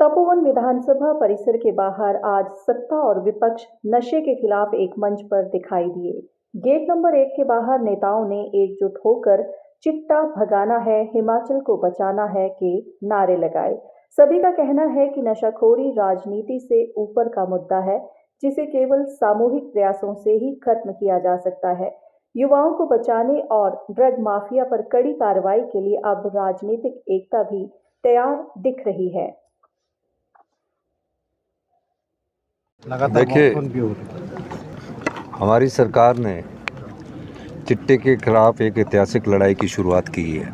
तपोवन विधानसभा परिसर के बाहर आज सत्ता और विपक्ष नशे के खिलाफ एक मंच पर दिखाई दिए। गेट नंबर 1 के बाहर नेताओं ने एकजुट होकर चिट्टा भगाना है, हिमाचल को बचाना है के नारे लगाए। सभी का कहना है कि नशाखोरी राजनीति से ऊपर का मुद्दा है, जिसे केवल सामूहिक प्रयासों से ही खत्म किया जा सकता है। युवाओं को बचाने और ड्रग माफिया पर कड़ी कार्रवाई के लिए अब राजनीतिक एकता भी तैयार दिख रही है। देखिए, हमारी सरकार ने चिट्टे के खिलाफ एक ऐतिहासिक लड़ाई की शुरुआत की है।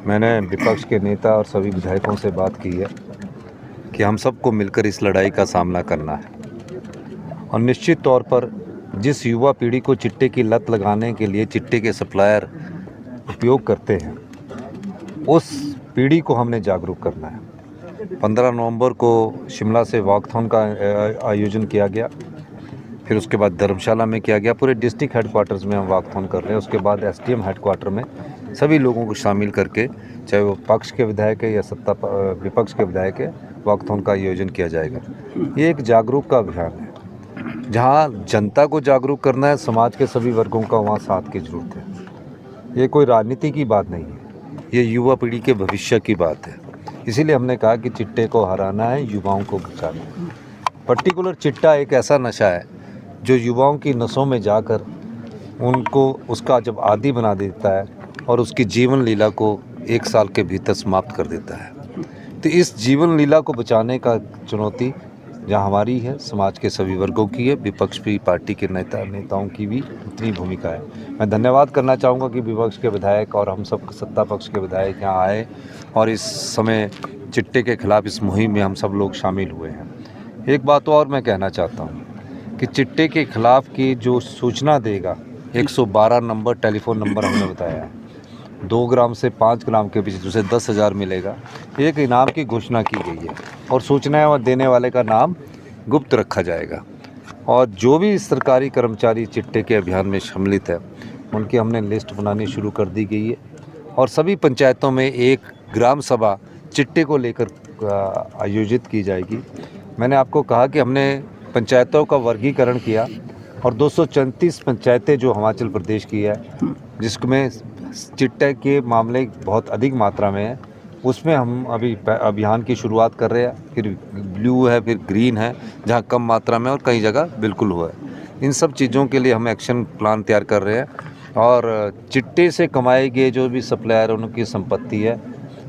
मैंने विपक्ष के नेता और सभी विधायकों से बात की है कि हम सबको मिलकर इस लड़ाई का सामना करना है और निश्चित तौर पर जिस युवा पीढ़ी को चिट्टे की लत लगाने के लिए चिट्टे के सप्लायर उपयोग करते हैं, उस पीढ़ी को हमने जागरूक करना है। 15 नवंबर को शिमला से वॉकथॉन का आयोजन किया गया, फिर उसके बाद धर्मशाला में किया गया। पूरे डिस्ट्रिक्ट हेडक्वार्टर्स में हम वॉकथॉन कर रहे हैं। उसके बाद एसडीएम हेडक्वार्टर में सभी लोगों को शामिल करके, चाहे वो पक्ष के विधायक है या विपक्ष के विधायक है, वॉकथॉन का आयोजन किया जाएगा। ये एक जागरूक का अभियान है। जहाँ जनता को जागरूक करना है, समाज के सभी वर्गों का वहाँ साथ की जरूरत है। ये कोई राजनीति की बात नहीं है, ये युवा पीढ़ी के भविष्य की बात है। इसीलिए हमने कहा कि चिट्टे को हराना है, युवाओं को बचाना है। पर्टिकुलर चिट्टा एक ऐसा नशा है जो युवाओं की नसों में जाकर उनको उसका जब आदी बना देता है और उसकी जीवन लीला को 1 साल के भीतर समाप्त कर देता है। तो इस जीवन लीला को बचाने का चुनौती जहाँ हमारी है, समाज के सभी वर्गों की है, विपक्ष भी, पार्टी के नेताओं की भी उतनी भूमिका है। मैं धन्यवाद करना चाहूँगा कि विपक्ष के विधायक और हम सब सत्ता पक्ष के विधायक यहाँ आए और इस समय चिट्टे के खिलाफ इस मुहिम में हम सब लोग शामिल हुए हैं। एक बात और मैं कहना चाहता हूँ कि चिट्टे के खिलाफ की जो सूचना देगा, 112 नंबर टेलीफोन नंबर हमने बताया है। 2 ग्राम से 5 ग्राम के बीच उसे 10,000 मिलेगा। एक इनाम की घोषणा की गई है और सूचनाएं देने वाले का नाम गुप्त रखा जाएगा। और जो भी सरकारी कर्मचारी चिट्टे के अभियान में सम्मिलित है, उनकी हमने लिस्ट बनानी शुरू कर दी गई है और सभी पंचायतों में एक ग्राम सभा चिट्टे को लेकर आयोजित की जाएगी। मैंने आपको कहा कि हमने पंचायतों का वर्गीकरण किया और 234 पंचायतें जो हिमाचल प्रदेश की है, जिसमें चिट्टे के मामले बहुत अधिक मात्रा में है, उसमें हम अभी अभियान की शुरुआत कर रहे हैं। फिर ब्लू है, फिर ग्रीन है, जहाँ कम मात्रा में और कई जगह बिल्कुल हुआ है। इन सब चीज़ों के लिए हम एक्शन प्लान तैयार कर रहे हैं और चिट्टे से कमाए गए जो भी सप्लायर उनकी संपत्ति है,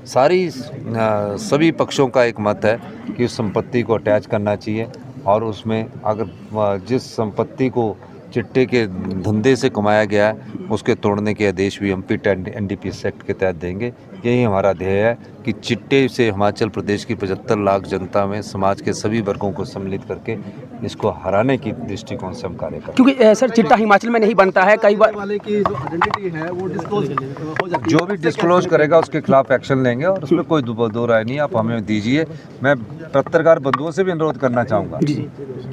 सभी पक्षों का एक मत है कि उस संपत्ति को अटैच करना चाहिए और उसमें अगर जिस संपत्ति को चिट्टे के धंधे से कमाया गया है, उसके तोड़ने के आदेश भी हम पिट एनडीपीएस एक्ट के तहत देंगे। यही हमारा ध्येय है कि चिट्टे से हिमाचल प्रदेश की 75 लाख जनता में समाज के सभी वर्गों को सम्मिलित करके इसको हराने की दृष्टिकोण से हम कार्य करें। क्योंकि सर चिट्टा हिमाचल में नहीं बनता है, कई बार वाले की जो आइडेंटिटी है वो डिस्क्लोज हो जाती है। जो भी डिस्क्लोज करेगा उसके खिलाफ एक्शन लेंगे और उसमें कोई दो राय नहीं। आप हमें दीजिए। मैं पत्रकार बंधुओं से भी अनुरोध करना चाहूँगा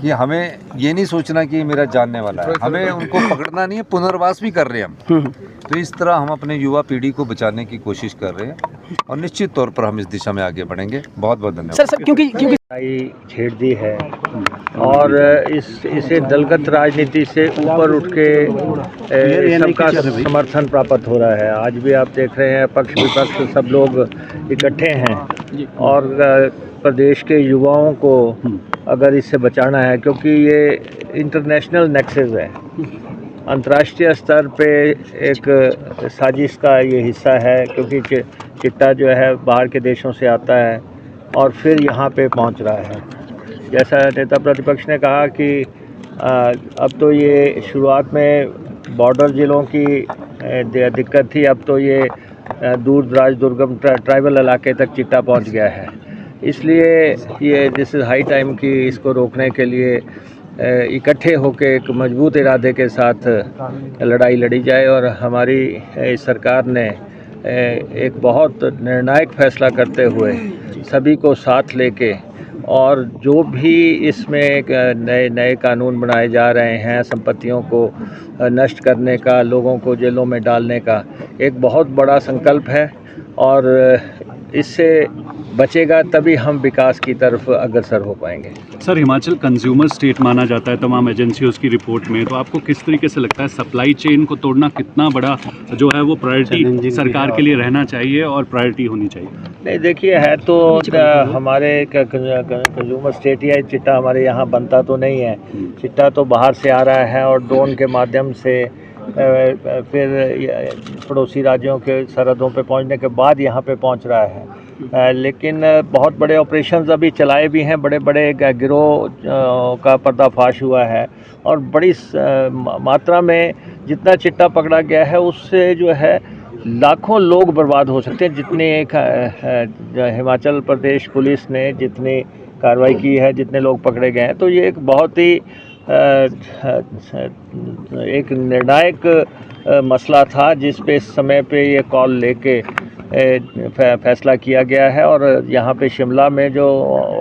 कि हमें ये नहीं सोचना कि मेरा जानने वाला है, हमें उनको पकड़ना नहीं है, पुनर्वास भी कर रहे हैं हम। तो इस तरह हम अपने युवा पीढ़ी को बचाने की कोशिश कर रहे हैं और निश्चित तौर पर हम इस दिशा में आगे बढ़ेंगे। बहुत बहुत धन्यवाद। सर क्योंकि छेड़ दी है और इसे दलगत राजनीति से ऊपर उठ के सबका समर्थन प्राप्त हो रहा है। आज भी आप देख रहे हैं पक्ष विपक्ष सब लोग इकट्ठे हैं और प्रदेश के युवाओं को अगर इससे बचाना है, क्योंकि ये इंटरनेशनल नेक्सस है, अंतर्राष्ट्रीय स्तर पे एक साजिश का ये हिस्सा है, क्योंकि चिट्टा जो है बाहर के देशों से आता है और फिर यहाँ पे पहुँच रहा है। जैसा नेता प्रतिपक्ष ने कहा कि अब तो ये शुरुआत में बॉर्डर ज़िलों की दिक्कत थी, अब तो ये दूर दराज दुर्गम ट्राइबल इलाके तक चिट्टा पहुँच गया है। इसलिए ये दिस इज़ हाई टाइम कि इसको रोकने के लिए इकट्ठे होकर एक मजबूत इरादे के साथ लड़ाई लड़ी जाए। और हमारी सरकार ने एक बहुत निर्णायक फैसला करते हुए सभी को साथ लेके और जो भी इसमें नए कानून बनाए जा रहे हैं, संपत्तियों को नष्ट करने का, लोगों को जेलों में डालने का, एक बहुत बड़ा संकल्प है। और इससे बचेगा तभी हम विकास की तरफ अग्रसर हो पाएंगे। सर, हिमाचल कंज्यूमर स्टेट माना जाता है तमाम एजेंसियों की रिपोर्ट में, तो आपको किस तरीके से लगता है सप्लाई चेन को तोड़ना कितना बड़ा जो है वो प्रायोरिटी सरकार के लिए रहना चाहिए और प्रायोरिटी होनी चाहिए? नहीं, देखिए, है तो हमारे कंज्यूमर स्टेट या चिट्टा हमारे यहाँ बनता तो नहीं है। चिट्टा तो बाहर से आ रहा है और ड्रोन के माध्यम से फिर पड़ोसी राज्यों के सरहदों पे पहुंचने के बाद यहाँ पे पहुंच रहा है। लेकिन बहुत बड़े ऑपरेशंस अभी चलाए भी हैं, बड़े बड़े गिरोह का पर्दाफाश हुआ है और बड़ी मात्रा में जितना चिट्टा पकड़ा गया है उससे जो है लाखों लोग बर्बाद हो सकते हैं। जितने हिमाचल प्रदेश पुलिस ने जितनी कार्रवाई की है, जितने लोग पकड़े गए हैं, तो ये एक बहुत ही एक निर्णायक मसला था जिस पे इस समय पे ये कॉल लेके फैसला किया गया है। और यहाँ पे शिमला में जो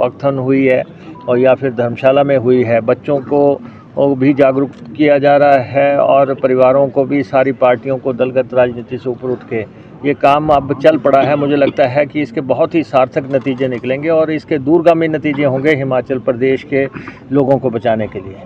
वक्थन हुई है और या फिर धर्मशाला में हुई है, बच्चों को भी जागरूक किया जा रहा है और परिवारों को भी, सारी पार्टियों को दलगत राजनीति से ऊपर उठ के ये काम अब चल पड़ा है। मुझे लगता है कि इसके बहुत ही सार्थक नतीजे निकलेंगे और इसके दूरगामी नतीजे होंगे हिमाचल प्रदेश के लोगों को बचाने के लिए।